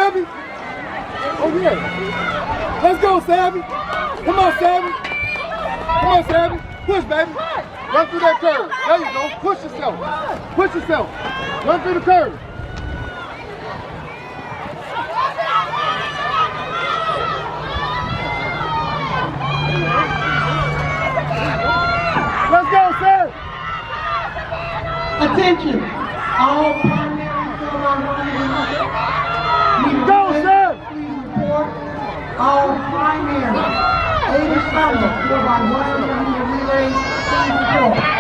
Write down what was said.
Savvy? Oh, yeah. Let's go, Savvy. Come on, Savvy. Come on, Savvy. Push, baby. Run through that curve. There you go. Push yourself. Push yourself. Run through the curve. Let's go, Savvy. Attention, all primary field on Go, Savvy. Please report all primary 87 4 by 100 relays. Please report.